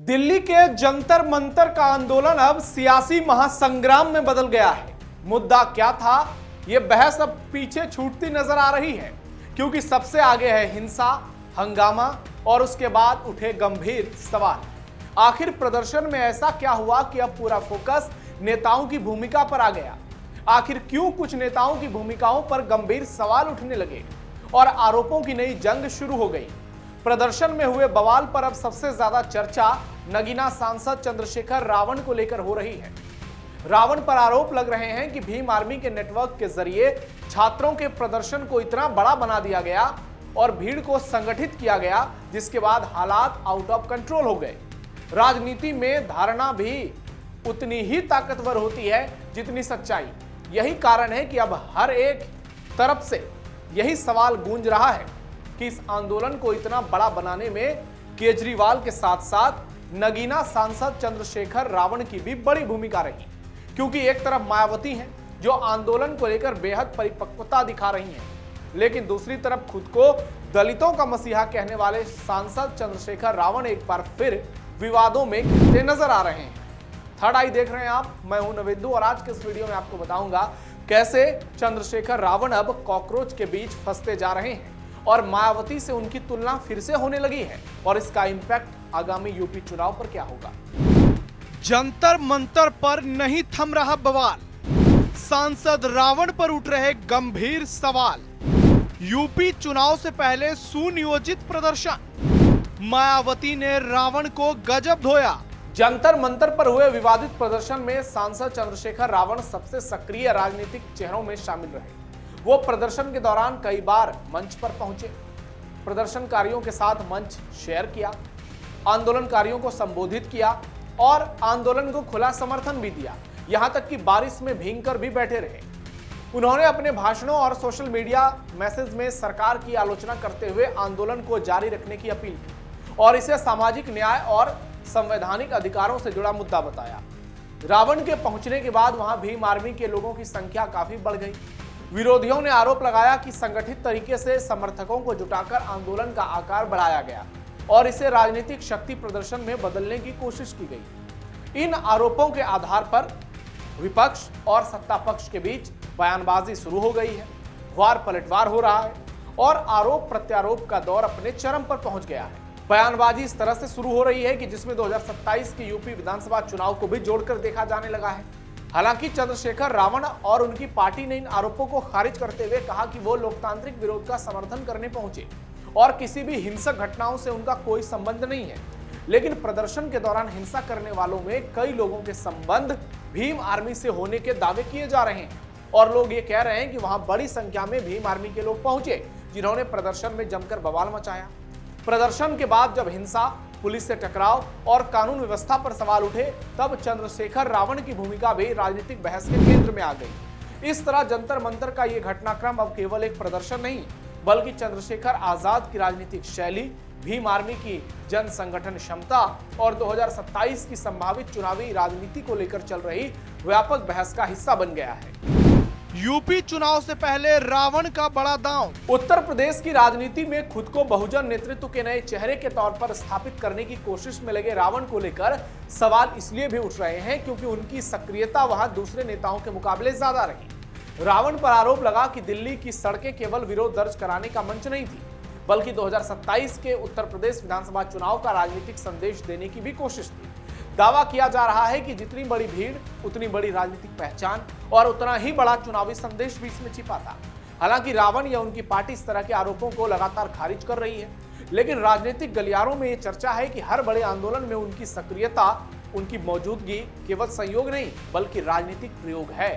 दिल्ली के जंतर मंतर का आंदोलन अब सियासी महासंग्राम में बदल गया है। मुद्दा क्या था, यह बहस अब पीछे छूटती नजर आ रही है, क्योंकि सबसे आगे है हिंसा, हंगामा और उसके बाद उठे गंभीर सवाल। आखिर प्रदर्शन में ऐसा क्या हुआ कि अब पूरा फोकस नेताओं की भूमिका पर आ गया? आखिर क्यों कुछ नेताओं की भूमिकाओं पर गंभीर सवाल उठने लगे और आरोपों की नई जंग शुरू हो गई? प्रदर्शन में हुए बवाल पर अब सबसे ज्यादा चर्चा नगीना सांसद चंद्रशेखर रावण को लेकर हो रही है। रावण पर आरोप लग रहे हैं कि भीम आर्मी के नेटवर्क के जरिए छात्रों के प्रदर्शन को इतना बड़ा बना दिया गया और भीड़ को संगठित किया गया, जिसके बाद हालात आउट ऑफ कंट्रोल हो गए। राजनीति में धारणा भी उतनी ही ताकतवर होती है जितनी सच्चाई। यही कारण है कि अब हर एक तरफ से यही सवाल गूंज रहा है कि इस आंदोलन को इतना बड़ा बनाने में केजरीवाल के साथ साथ नगीना सांसद चंद्रशेखर रावण की भी बड़ी भूमिका रही, क्योंकि एक तरफ मायावती हैं जो आंदोलन को लेकर बेहद परिपक्वता दिखा रही हैं, लेकिन दूसरी तरफ खुद को दलितों का मसीहा कहने वाले सांसद चंद्रशेखर रावण एक बार फिर विवादों में घिरते नजर आ रहे हैं। थर्ड आई देख रहे हैं आप, मैं हूं नवेंदु और आज के इस वीडियो में आपको बताऊंगा कैसे चंद्रशेखर रावण अब कॉकरोच के बीच फंसते जा रहे हैं और मायावती से उनकी तुलना फिर से होने लगी है और इसका इंपैक्ट आगामी यूपी चुनाव पर क्या होगा। जंतर मंतर पर नहीं थम रहा बवाल, सांसद रावण पर उठ रहे गंभीर सवाल। यूपी चुनाव से पहले सुनियोजित प्रदर्शन, मायावती ने रावण को गजब धोया। जंतर मंतर पर हुए विवादित प्रदर्शन में सांसद चंद्रशेखर रावण सबसे सक्रिय राजनीतिक चेहरों में शामिल रहे। वो प्रदर्शन के दौरान कई बार मंच पर पहुंचे, प्रदर्शनकारियों के साथ मंच शेयर किया, आंदोलनकारियों को संबोधित किया और आंदोलन को खुला समर्थन भी दिया। यहां तक कि बारिश में भीगकर भी बैठे रहे। उन्होंने अपने भाषणों और सोशल मीडिया मैसेज में सरकार की आलोचना करते हुए आंदोलन को जारी रखने की अपील की और इसे सामाजिक न्याय और संवैधानिक अधिकारों से जुड़ा मुद्दा बताया। रावण के पहुंचने के बाद वहां भीम आर्मी के लोगों की संख्या काफी बढ़ गई। विरोधियों ने आरोप लगाया कि संगठित तरीके से समर्थकों को जुटाकर आंदोलन का आकार बढ़ाया गया और इसे राजनीतिक शक्ति प्रदर्शन में बदलने की कोशिश की गई। इन आरोपों के आधार पर विपक्ष और सत्ता पक्ष के बीच बयानबाजी शुरू हो गई है, वार पलटवार हो रहा है और आरोप प्रत्यारोप का दौर अपने चरम पर पहुंच गया है। बयानबाजी इस तरह से शुरू हो रही है कि जिसमें 2027 के यूपी विधानसभा चुनाव को भी जोड़कर देखा जाने लगा है। हालांकि चंद्रशेखर रावण और उनकी पार्टी ने इन आरोपों को खारिज करते हुए कहा कि वो लोकतांत्रिक विरोध का समर्थन करने पहुंचे और किसी भी हिंसक घटनाओं से उनका कोई संबंध नहीं है। लेकिन प्रदर्शन के दौरान हिंसा करने वालों में कई लोगों के संबंध भीम आर्मी से होने के दावे किए जा रहे हैं और लोग ये कह रहे हैं कि वहां बड़ी संख्या में भीम आर्मी के लोग पहुंचे जिन्होंने प्रदर्शन में जमकर बवाल मचाया। प्रदर्शन के बाद जब हिंसा, पुलिस से टकराव और कानून व्यवस्था पर सवाल उठे, तब चंद्रशेखर रावण की भूमिका भी राजनीतिक बहस के केंद्र में आ गई। इस तरह जंतर मंतर का यह घटनाक्रम अब केवल एक प्रदर्शन नहीं, बल्कि चंद्रशेखर आजाद की राजनीतिक शैली, भीम आर्मी की जन संगठन क्षमता और 2027 की संभावित चुनावी राजनीति को लेकर चल रही व्यापक बहस का हिस्सा बन गया है। यूपी चुनाव से पहले रावण का बड़ा दांव। उत्तर प्रदेश की राजनीति में खुद को बहुजन नेतृत्व के नए चेहरे के तौर पर स्थापित करने की कोशिश में लगे रावण को लेकर सवाल इसलिए भी उठ रहे हैं क्योंकि उनकी सक्रियता वहां दूसरे नेताओं के मुकाबले ज्यादा रही। रावण पर आरोप लगा कि दिल्ली की सड़कें केवल विरोध दर्ज कराने का मंच नहीं थी, बल्कि 2027 के उत्तर प्रदेश विधानसभा चुनाव का राजनीतिक संदेश देने की भी कोशिश थी। दावा किया जा रहा है कि जितनी बड़ी भीड़ उतनी बड़ी राजनीतिक पहचान और उतना ही बड़ा चुनावी संदेश भी इसमें छिपा था। हालांकि रावण या उनकी पार्टी इस तरह के आरोपों को लगातार खारिज कर रही है, लेकिन राजनीतिक गलियारों में यह चर्चा है कि हर बड़े आंदोलन में उनकी सक्रियता, उनकी मौजूदगी केवल संयोग नहीं बल्कि राजनीतिक प्रयोग है।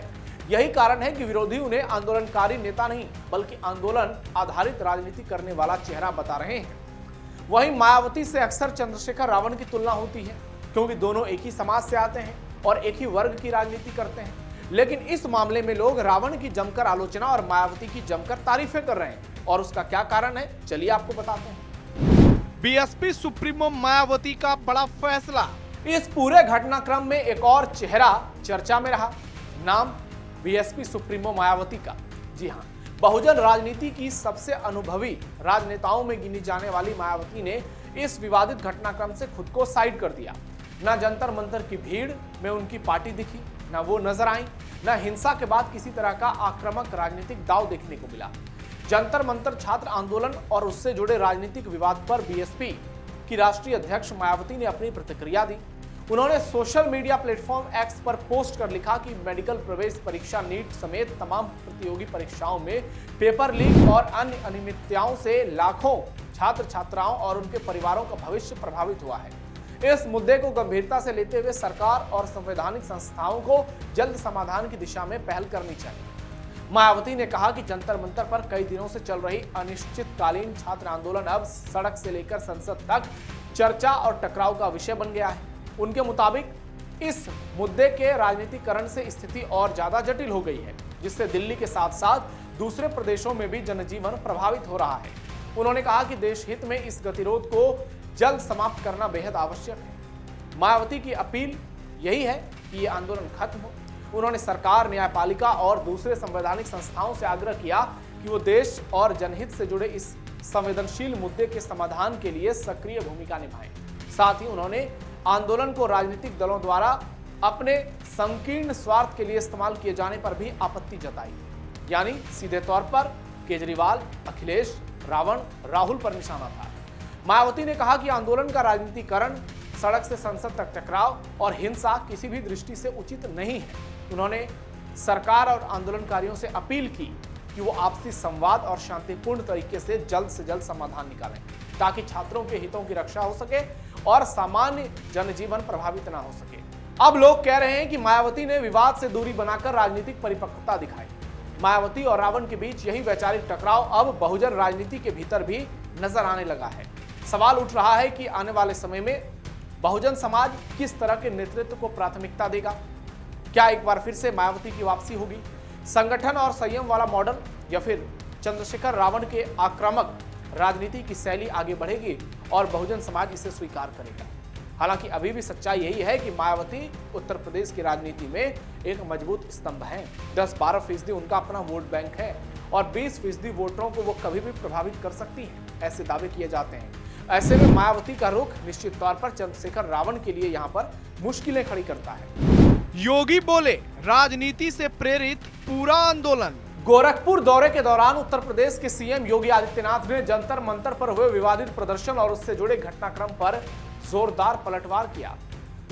यही कारण है कि विरोधी उन्हें आंदोलनकारी नेता नहीं बल्कि आंदोलन आधारित राजनीति करने वाला चेहरा बता रहे हैं। वहीं मायावती से अक्सर चंद्रशेखर रावण की तुलना होती है, क्योंकि दोनों एक ही समाज से आते हैं और एक ही वर्ग की राजनीति करते हैं। लेकिन इस मामले में लोग रावण की जमकर आलोचना और मायावती की जमकर तारीफें कर रहे हैं और उसका क्या कारण है, चलिए आपको बताते हैं। बीएसपी सुप्रीमो मायावती का बड़ा फैसला। इस पूरे घटनाक्रम में एक और चेहरा चर्चा में रहा, नाम बीएसपी सुप्रीमो मायावती का। जी हाँ, बहुजन राजनीति की सबसे अनुभवी राजनेताओं में गिनी जाने वाली मायावती ने इस विवादित घटनाक्रम से खुद को साइड कर दिया। न जंतर मंतर की भीड़ में उनकी पार्टी दिखी, न वो नजर आई, न हिंसा के बाद किसी तरह का आक्रामक राजनीतिक दांव देखने को मिला। जंतर मंतर छात्र आंदोलन और उससे जुड़े राजनीतिक विवाद पर बीएसपी की राष्ट्रीय अध्यक्ष मायावती ने अपनी प्रतिक्रिया दी। उन्होंने सोशल मीडिया प्लेटफॉर्म एक्स पर पोस्ट कर लिखा कि मेडिकल प्रवेश परीक्षा नीट समेत तमाम प्रतियोगी परीक्षाओं में पेपर लीक और अन्य अनियमितताओं से लाखों छात्र छात्राओं और उनके परिवारों का भविष्य प्रभावित हुआ है। इस मुद्दे को गंभीरता से लेते हुए सरकार और संवैधानिक संस्थाओं को जल्द समाधान की दिशा में पहल करनी चाहिए। मायावती ने कहा कि जंतर मंतर पर कई दिनों से चल रही अनिश्चितकालीन छात्र आंदोलन अब सड़क से लेकर संसद तक चर्चा और टकराव का विषय बन गया है। उनके मुताबिक इस मुद्दे के राजनीतिकरण से स्थिति और ज्यादा जटिल हो गई है, जिससे दिल्ली के साथ साथ दूसरे प्रदेशों में भी जनजीवन प्रभावित हो रहा है। उन्होंने कहा कि देश हित में इस गतिरोध को जल्द समाप्त करना बेहद आवश्यक है। मायावती की अपील यही है कि ये आंदोलन खत्म हो। उन्होंने सरकार, न्यायपालिका और दूसरे संवैधानिक संस्थाओं से आग्रह किया कि वो देश और जनहित से जुड़े इस संवेदनशील मुद्दे के समाधान के लिए सक्रिय भूमिका निभाएं। साथ ही उन्होंने आंदोलन को राजनीतिक दलों द्वारा अपने संकीर्ण स्वार्थ के लिए इस्तेमाल किए जाने पर भी आपत्ति जताई, यानी सीधे तौर पर केजरीवाल, अखिलेश, रावण, राहुल पर निशाना था। मायावती ने कहा कि आंदोलन का राजनीतिकरण, सड़क से संसद तक टकराव और हिंसा किसी भी दृष्टि से उचित नहीं है। उन्होंने सरकार और आंदोलनकारियों से अपील की कि वो आपसी संवाद और शांतिपूर्ण तरीके से जल्द समाधान निकालें, ताकि छात्रों के हितों की रक्षा हो सके और सामान्य जनजीवन प्रभावित ना हो सके। अब लोग कह रहे हैं कि मायावती ने विवाद से दूरी बनाकर राजनीतिक परिपक्वता दिखाई। मायावती और रावण के बीच यही वैचारिक टकराव अब बहुजन राजनीति के भीतर भी नजर आने लगा है। सवाल उठ रहा है कि आने वाले समय में बहुजन समाज किस तरह के नेतृत्व को प्राथमिकता देगा। क्या एक बार फिर से मायावती की वापसी होगी, संगठन और संयम वाला मॉडल, या फिर चंद्रशेखर रावण के आक्रामक राजनीति की शैली आगे बढ़ेगी और बहुजन समाज इसे स्वीकार करेगा। हालांकि अभी भी सच्चाई यही है कि मायावती उत्तर प्रदेश की राजनीति में एक मजबूत स्तंभ है। 10-12% उनका अपना वोट बैंक है और 20% वोटरों को वो कभी भी प्रभावित कर सकती है, ऐसे दावे किए जाते हैं। ऐसे में मायावती का रुख निश्चित तौर पर चंद्रशेखर रावण के लिए यहाँ पर मुश्किलें खड़ी करता है। योगी बोले, राजनीति से प्रेरित पूरा आंदोलन। गोरखपुर दौरे के दौरान उत्तर प्रदेश के सीएम योगी आदित्यनाथ ने जंतर मंतर पर हुए विवादित प्रदर्शन और उससे जुड़े घटनाक्रम पर जोरदार पलटवार किया।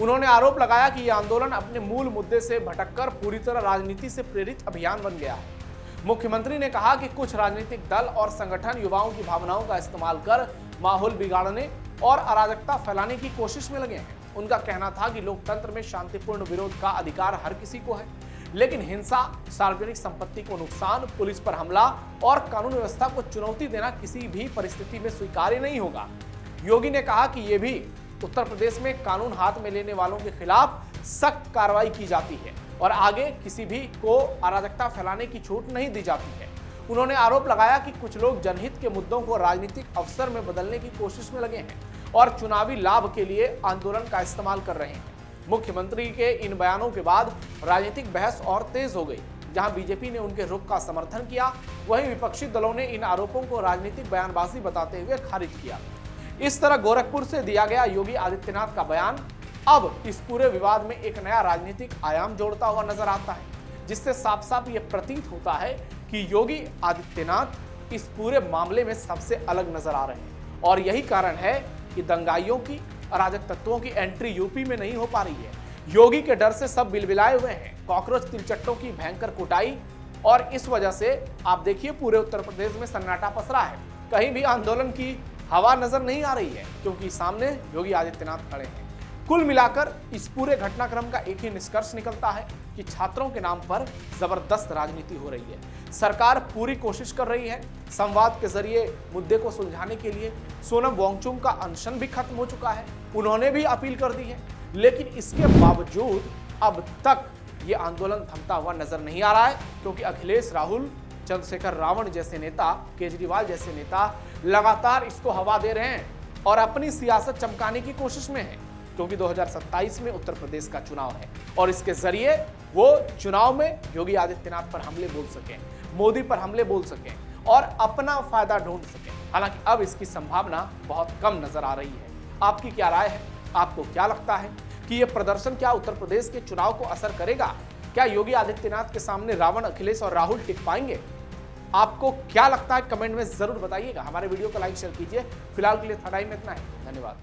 उन्होंने आरोप लगाया कि यह आंदोलन अपने मूल मुद्दे से भटककर पूरी तरह राजनीति से प्रेरित अभियान बन गया है। मुख्यमंत्री ने कहा कि कुछ राजनीतिक दल और संगठन युवाओं की भावनाओं का इस्तेमाल कर माहौल बिगाड़ने और अराजकता फैलाने की कोशिश में लगे हैं। उनका कहना था कि लोकतंत्र में शांतिपूर्ण विरोध का अधिकार हर किसी को है, लेकिन हिंसा, सार्वजनिक संपत्ति को नुकसान, पुलिस पर हमला और कानून व्यवस्था को चुनौती देना किसी भी परिस्थिति में स्वीकार्य नहीं होगा। योगी ने कहा कि ये भी उत्तर प्रदेश में कानून हाथ में लेने वालों के खिलाफ सख्त कार्रवाई की जाती है और आगे किसी भी को अराजकता फैलाने की छूट नहीं दी जाती है। उन्होंने आरोप लगाया कि कुछ लोग जनहित के मुद्दों को राजनीतिक अवसर में बदलने की कोशिश में लगे हैं और चुनावी लाभ के लिए आंदोलन का इस्तेमाल कर रहे हैं। मुख्यमंत्री के इन बयानों के बाद राजनीतिक बहस और तेज हो गई। जहां बीजेपी ने उनके रुख का समर्थन किया, वहीं विपक्षी दलों ने इन आरोपों को राजनीतिक बयानबाजी बताते हुए खारिज किया। इस तरह गोरखपुर से दिया गया योगी आदित्यनाथ का बयान अब इस पूरे विवाद में एक नया राजनीतिक आयाम जोड़ता हुआ नजर आता है, जिससे साफ साफ ये प्रतीत होता है कि योगी आदित्यनाथ इस पूरे मामले में सबसे अलग नजर आ रहे हैं। और यही कारण है कि दंगाइयों की, अराजक तत्वों की एंट्री यूपी में नहीं हो पा रही है। योगी के डर से सब बिलबिलाए हुए हैं। कॉकरोच तिलचट्टों की भयंकर कुटाई, और इस वजह से आप देखिए पूरे उत्तर प्रदेश में सन्नाटा पसरा है। कहीं भी आंदोलन की हवा नजर नहीं आ रही है, क्योंकि सामने योगी आदित्यनाथ खड़े हैं। कुल मिलाकर इस पूरे घटनाक्रम का एक ही निष्कर्ष निकलता है कि छात्रों के नाम पर जबरदस्त राजनीति हो रही है। सरकार पूरी कोशिश कर रही है संवाद के जरिए मुद्दे को सुलझाने के लिए। सोनम वांगचुक का अनशन भी खत्म हो चुका है, उन्होंने भी अपील कर दी है, लेकिन इसके बावजूद अब तक ये आंदोलन थमता हुआ नजर नहीं आ रहा है, क्योंकि अखिलेश, राहुल, चंद्रशेखर रावण जैसे नेता, केजरीवाल जैसे नेता लगातार इसको हवा दे रहे हैं और अपनी सियासत चमकाने की कोशिश में है, क्योंकि 2027 में उत्तर प्रदेश का चुनाव है और इसके जरिए वो चुनाव में योगी आदित्यनाथ पर हमले बोल सकें, मोदी पर हमले बोल सकें और अपना फायदा ढूंढ सके। हालांकि अब इसकी संभावना बहुत कम नजर आ रही है। आपकी क्या राय है? आपको क्या लगता है कि यह प्रदर्शन क्या उत्तर प्रदेश के चुनाव को असर करेगा? क्या योगी आदित्यनाथ के सामने रावण, अखिलेश और राहुल टिक पाएंगे? आपको क्या लगता है कमेंट में जरूर बताइएगा। हमारे वीडियो को लाइक शेयर कीजिए। फिलहाल के लिए था टाइम में इतना ही। धन्यवाद।